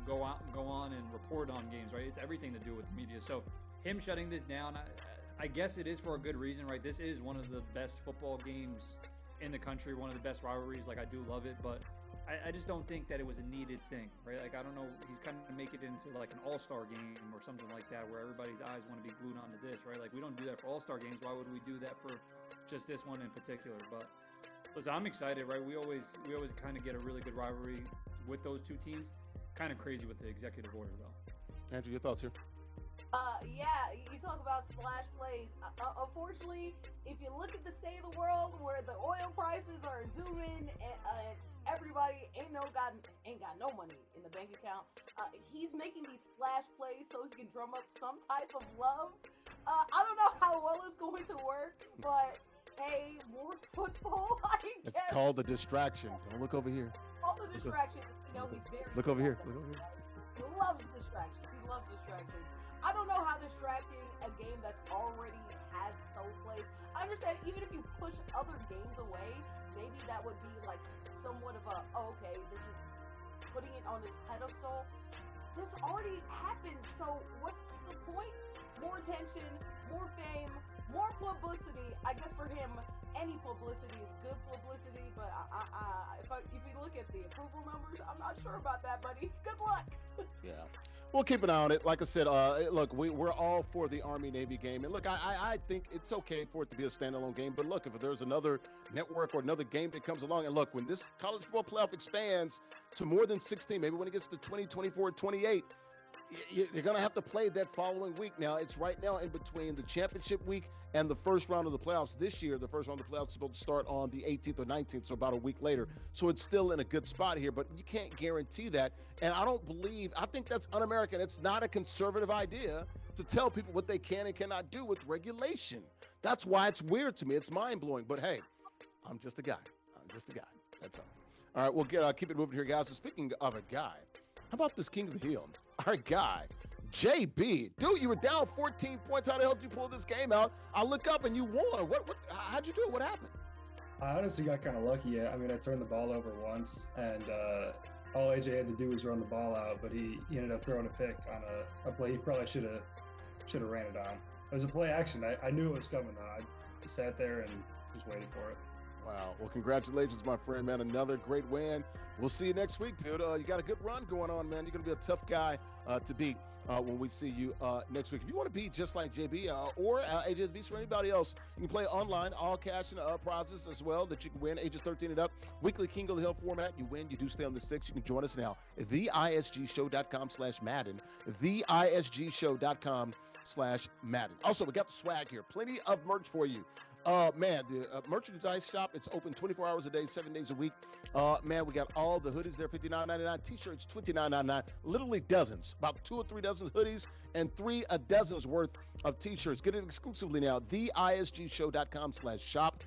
go on and report on games, right? It's everything to do with the media. So him shutting this down, I guess it is for a good reason, right? This is one of the best football games in the country, one of the best rivalries. Like, I do love it, but I just don't think that it was a needed thing, right? Like, I don't know. He's kind of make it into like an all-star game or something like that, where everybody's eyes want to be glued onto this, right? Like, we don't do that for all-star games. Why would we do that for just this one in particular? But listen, I'm excited, right? We always kind of get a really good rivalry with those two teams. Kind of crazy with the executive order, though. Andrew, your thoughts here? Yeah, you talk about splash plays. Unfortunately, if you look at the state of the world where the oil prices are zooming and everybody ain't got no money in the bank account, he's making these splash plays so he can drum up some type of love. I don't know how well it's going to work, but hey, more football, I guess. It's called the distraction. Don't look over here. All the distraction. You know, he's very... Look over here. Look over here. He loves distractions. He loves distractions. I don't know how distracting a game that's already has so plays. I understand even if you push other games away, maybe that would be like somewhat of a, okay, this is putting it on its pedestal. This already happened, so what's the point? More attention, more fame, more publicity. I guess for him, any publicity is good publicity, but if you look at the approval numbers, I'm not sure about that, buddy. Good luck. Yeah. We'll keep an eye on it. Like I said, look, we're all for the Army-Navy game. And look, I think it's okay for it to be a standalone game. But look, if there's another network or another game that comes along, and look, when this college football playoff expands to more than 16, maybe when it gets to 20, 24, 28, you're going to have to play that following week. Now, it's right now in between the championship week and the first round of the playoffs. This year, the first round of the playoffs is supposed to start on the 18th or 19th, so about a week later. So it's still in a good spot here, but you can't guarantee that. And I think that's un-American. It's not a conservative idea to tell people what they can and cannot do with regulation. That's why it's weird to me. It's mind-blowing. But hey, I'm just a guy. That's all. All right, we'll keep it moving here, guys. And speaking of a guy, how about this king of the hill? Our guy, JB. Dude, you were down 14 points. How the hell did you pull this game out? I look up and you won. How'd you do it? What happened? I honestly got kind of lucky. I mean, I turned the ball over once, and all AJ had to do was run the ball out, but he ended up throwing a pick on a play he probably should have ran it on. It was a play action. I knew it was coming, though. I sat there and just waited for it. Wow. Well, congratulations, my friend, man. Another great win. We'll see you next week, dude. You got a good run going on, man. You're going to be a tough guy to beat when we see you next week. If you want to be just like JB or AJ Beast or anybody else, you can play online, all cash and prizes as well that you can win, ages 13 and up. Weekly King of the Hill format. You win, you do stay on the sticks. You can join us now at theisgshow.com/Madden, theisgshow.com/Madden. Also, we got the swag here. Plenty of merch for you. Man, the merchandise shop, it's open 24 hours a day, 7 days a week. Man, we got all the hoodies there, $59.99, t-shirts, $29.99, literally dozens, about 2 or 3 dozen hoodies and 3 dozens worth of t-shirts. Get it exclusively now, theisgshow.com/shop,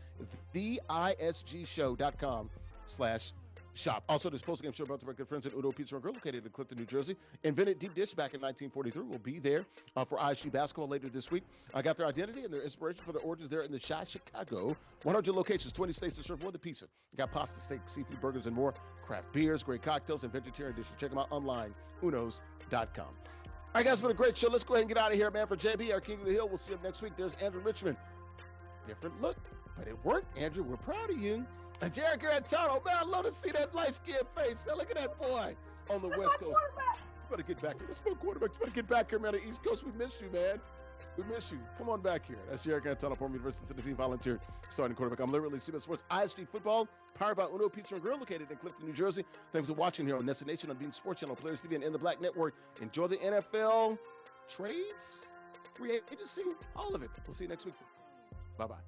theisgshow.com/shop. Also, this post-game show brought to my good friends at Uno Pizza and Grill, located in Clifton, New Jersey. Invented deep dish back in 1943. We'll be there for ISG basketball later this week. I got their identity and their inspiration for their origins there in the Chi, Chicago. 100 locations, 20 states to serve more than pizza. You got pasta, steak, seafood, burgers, and more. Craft beers, great cocktails, and vegetarian dishes. Check them out online, unos.com. All right, guys, it's been a great show. Let's go ahead and get out of here, man. For JB, our King of the Hill, we'll see him next week. There's Andrew Richmond. Different look, but it worked, Andrew. We're proud of you. And Jarrett Guarantano, man, I love to see that light-skinned face, man. Look at that boy on the West Coast. You better get back here. Let's go, quarterback. You better get back here, man. The East Coast, we missed you, man. We miss you. Come on back here. That's Jarrett Guarantano, former University of Tennessee volunteer starting quarterback. I'm Larry Ridley, CBS Sports ISG Football, powered by Uno Pizza and Grill, located in Clifton, New Jersey. Thanks for watching here on NESN Nation on Being Sports Channel, Players TV, and In the Black Network. Enjoy the NFL trades, free agency, all of it. We'll see you next week. Bye-bye.